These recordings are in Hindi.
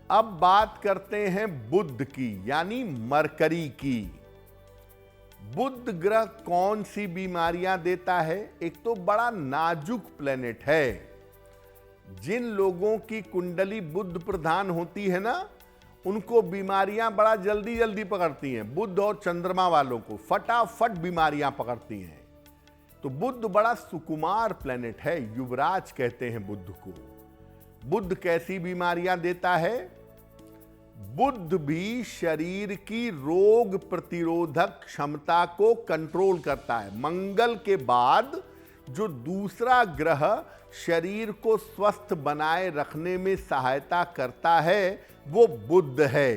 अब बात करते हैं बुध की, यानी मरकरी की। बुध ग्रह कौन सी बीमारियां देता है? एक तो बड़ा नाजुक प्लेनेट है। जिन लोगों की कुंडली बुध प्रधान होती है ना, उनको बीमारियां बड़ा जल्दी जल्दी पकड़ती हैं। बुध और चंद्रमा वालों को फटाफट बीमारियां पकड़ती हैं। तो बुध बड़ा सुकुमार प्लेनेट है, युवराज कहते हैं बुध को। बुध कैसी बीमारियां देता है? बुध भी शरीर की रोग प्रतिरोधक क्षमता को कंट्रोल करता है। मंगल के बाद जो दूसरा ग्रह शरीर को स्वस्थ बनाए रखने में सहायता करता है वो बुध है।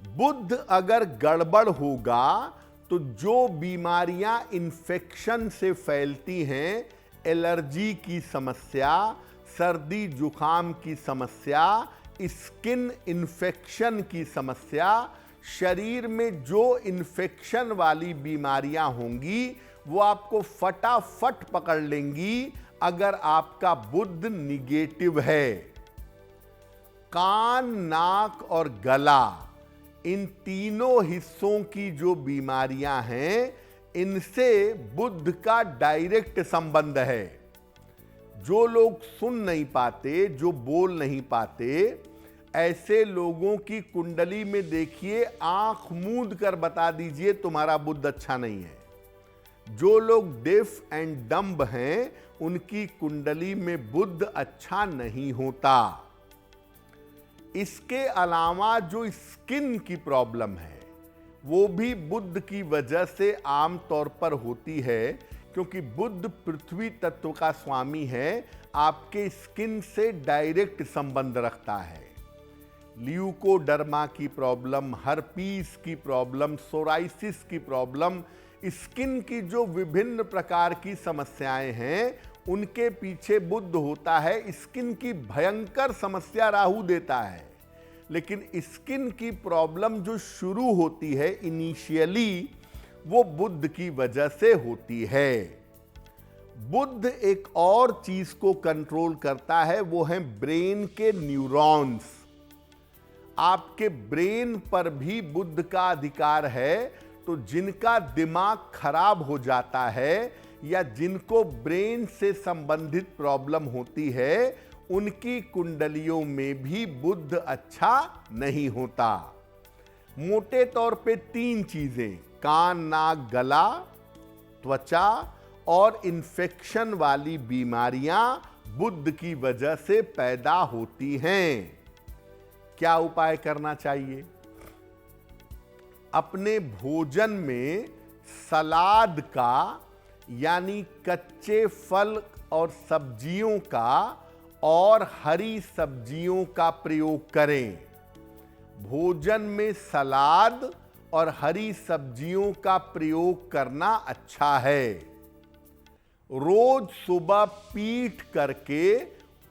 बुध अगर गड़बड़ होगा तो जो बीमारियां इन्फेक्शन से फैलती हैं, एलर्जी की समस्या, सर्दी जुकाम की समस्या, स्किन इन्फेक्शन की समस्या, शरीर में जो इन्फेक्शन वाली बीमारियां होंगी वो आपको फटाफट पकड़ लेंगी अगर आपका बुध निगेटिव है। कान, नाक और गला, इन तीनों हिस्सों की जो बीमारियां हैं, इनसे बुध का डायरेक्ट संबंध है। जो लोग सुन नहीं पाते, जो बोल नहीं पाते, ऐसे लोगों की कुंडली में देखिए, आंख मूंद कर बता दीजिए तुम्हारा बुध अच्छा नहीं है। जो लोग डेफ एंड डम्ब हैं, उनकी कुंडली में बुध अच्छा नहीं होता। इसके अलावा जो स्किन की प्रॉब्लम है वो भी बुध की वजह से आमतौर पर होती है, क्योंकि बुध पृथ्वी तत्व का स्वामी है, आपके स्किन से डायरेक्ट संबंध रखता है। ल्यूकोडर्मा की प्रॉब्लम, हर्पीस की प्रॉब्लम, सोराइसिस की प्रॉब्लम, स्किन की जो विभिन्न प्रकार की समस्याएं हैं, उनके पीछे बुध होता है। स्किन की भयंकर समस्या राहु देता है, लेकिन स्किन की प्रॉब्लम जो शुरू होती है इनिशियली, वो बुध की वजह से होती है। बुध एक और चीज को कंट्रोल करता है, वो है ब्रेन के न्यूरॉन्स। आपके ब्रेन पर भी बुध का अधिकार है। तो जिनका दिमाग खराब हो जाता है या जिनको ब्रेन से संबंधित प्रॉब्लम होती है, उनकी कुंडलियों में भी बुध अच्छा नहीं होता। मोटे तौर पे 3 चीजें, कान, नाक, गला, त्वचा और इन्फेक्शन वाली बीमारियां बुध की वजह से पैदा होती हैं। क्या उपाय करना चाहिए? अपने भोजन में सलाद का, यानी कच्चे फल और सब्जियों का और हरी सब्जियों का प्रयोग करें। भोजन में सलाद और हरी सब्जियों का प्रयोग करना अच्छा है। रोज सुबह पीट करके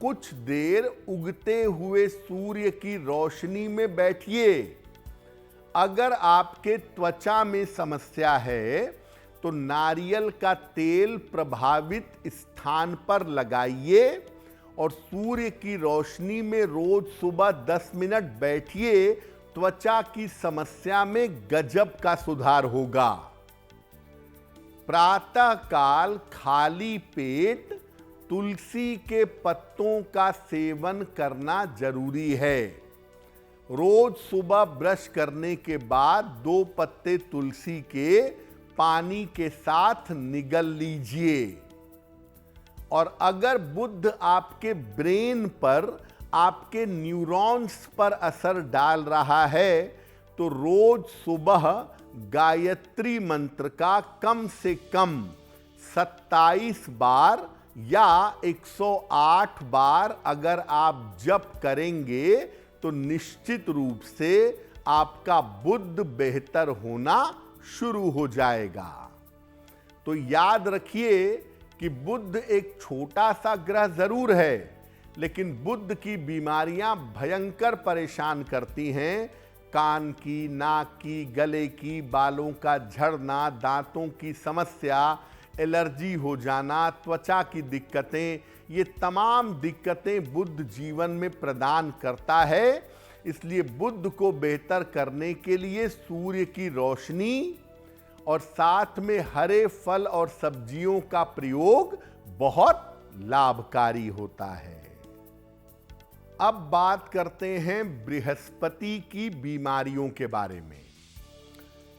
कुछ देर उगते हुए सूर्य की रोशनी में बैठिए। अगर आपके त्वचा में समस्या है तो नारियल का तेल प्रभावित स्थान पर लगाइए और सूर्य की रोशनी में रोज सुबह 10 मिनट बैठिए। त्वचा की समस्या में गजब का सुधार होगा। प्रातः काल खाली पेट तुलसी के पत्तों का सेवन करना जरूरी है। रोज सुबह ब्रश करने के बाद 2 पत्ते तुलसी के पानी के साथ निगल लीजिए। और अगर बुध आपके ब्रेन पर, आपके न्यूरॉन्स पर असर डाल रहा है, तो रोज सुबह गायत्री मंत्र का कम से कम 27 बार या 108 बार अगर आप जप करेंगे तो निश्चित रूप से आपका बुध बेहतर होना शुरू हो जाएगा। तो याद रखिए कि बुध एक छोटा सा ग्रह जरूर है, लेकिन बुध की बीमारियां भयंकर परेशान करती हैं। कान की, नाक की, गले की, बालों का झड़ना, दांतों की समस्या, एलर्जी हो जाना, त्वचा की दिक्कतें, ये तमाम दिक्कतें बुध जीवन में प्रदान करता है। इसलिए बुध को बेहतर करने के लिए सूर्य की रोशनी और साथ में हरे फल और सब्जियों का प्रयोग बहुत लाभकारी होता है। अब बात करते हैं बृहस्पति की बीमारियों के बारे में।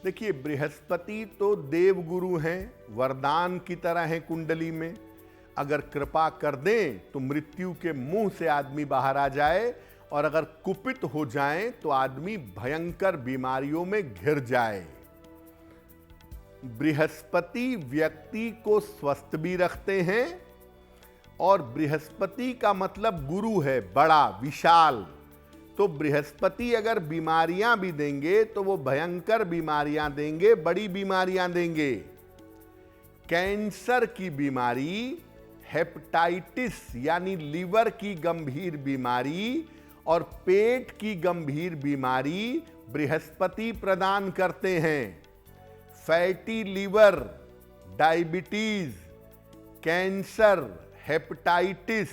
देखिए, बृहस्पति तो देवगुरु हैं, वरदान की तरह हैं कुंडली में। अगर कृपा कर दें तो मृत्यु के मुंह से आदमी बाहर आ जाए, और अगर कुपित हो जाए तो आदमी भयंकर बीमारियों में घिर जाए। बृहस्पति व्यक्ति को स्वस्थ भी रखते हैं, और बृहस्पति का मतलब गुरु है, बड़ा, विशाल। तो बृहस्पति अगर बीमारियां भी देंगे तो वो भयंकर बीमारियां देंगे, बड़ी बीमारियां देंगे। कैंसर की बीमारी, हेपेटाइटिस यानी लीवर की गंभीर बीमारी और पेट की गंभीर बीमारी बृहस्पति प्रदान करते हैं। Fatty liver, diabetes, cancer, hepatitis,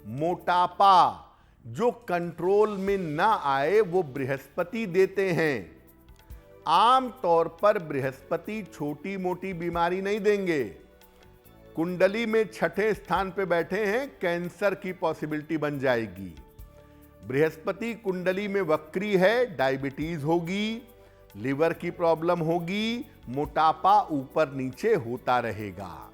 मोटापा जो कंट्रोल में ना आए वो बृहस्पति देते हैं। आम तौर पर बृहस्पति छोटी मोटी बीमारी नहीं देंगे। कुंडली में छठे स्थान पे बैठे हैं, कैंसर की पॉसिबिलिटी बन जाएगी। बृहस्पति कुंडली में वक्री है, डायबिटीज होगी, लिवर की प्रॉब्लम होगी, मोटापा ऊपर नीचे होता रहेगा।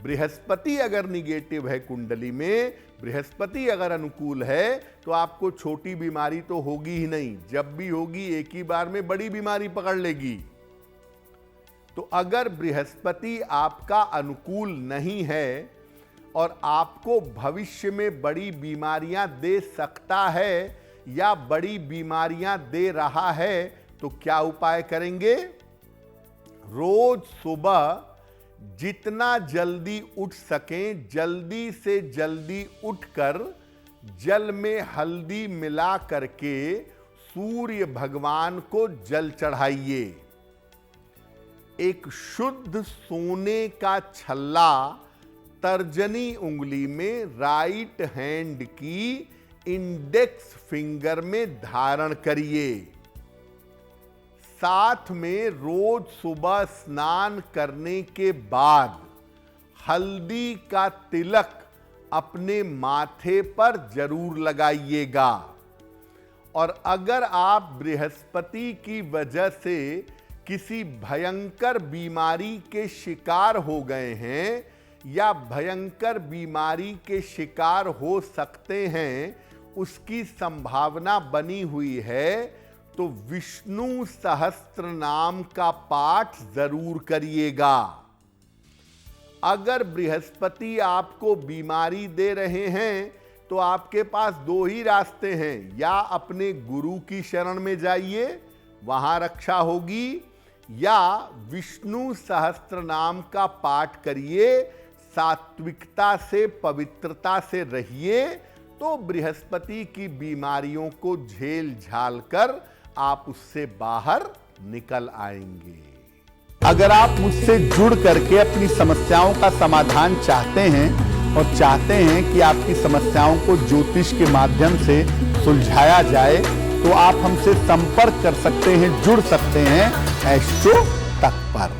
बृहस्पति अगर निगेटिव है कुंडली में, बृहस्पति अगर अनुकूल है, तो आपको छोटी बीमारी तो होगी ही नहीं, जब भी होगी एक ही बार में बड़ी बीमारी पकड़ लेगी। तो अगर बृहस्पति आपका अनुकूल नहीं है और आपको भविष्य में बड़ी बीमारियां दे सकता है या बड़ी बीमारियां दे रहा है, तो क्या उपाय करेंगे? रोज सुबह जितना जल्दी उठ सकें, जल्दी से जल्दी उठकर जल में हल्दी मिला करके सूर्य भगवान को जल चढ़ाइए। एक शुद्ध सोने का छल्ला तर्जनी उंगली में राइट हैंड की इंडेक्स फिंगर में धारण करिए। साथ में रोज सुबह स्नान करने के बाद हल्दी का तिलक अपने माथे पर जरूर लगाइएगा। और अगर आप बृहस्पति की वजह से किसी भयंकर बीमारी के शिकार हो गए हैं या भयंकर बीमारी के शिकार हो सकते हैं, उसकी संभावना बनी हुई है, तो विष्णु सहस्त्र नाम का पाठ जरूर करिएगा। अगर बृहस्पति आपको बीमारी दे रहे हैं तो आपके पास दो ही रास्ते हैं, या अपने गुरु की शरण में जाइए, वहां रक्षा होगी, या विष्णु सहस्त्र नाम का पाठ करिए, सात्विकता से, पवित्रता से रहिए, तो बृहस्पति की बीमारियों को झेल झाल कर आप उससे बाहर निकल आएंगे। अगर आप मुझसे जुड़ करके अपनी समस्याओं का समाधान चाहते हैं और चाहते हैं कि आपकी समस्याओं को ज्योतिष के माध्यम से सुलझाया जाए, तो आप हमसे संपर्क कर सकते हैं, जुड़ सकते हैं एस्ट्रो तक पर।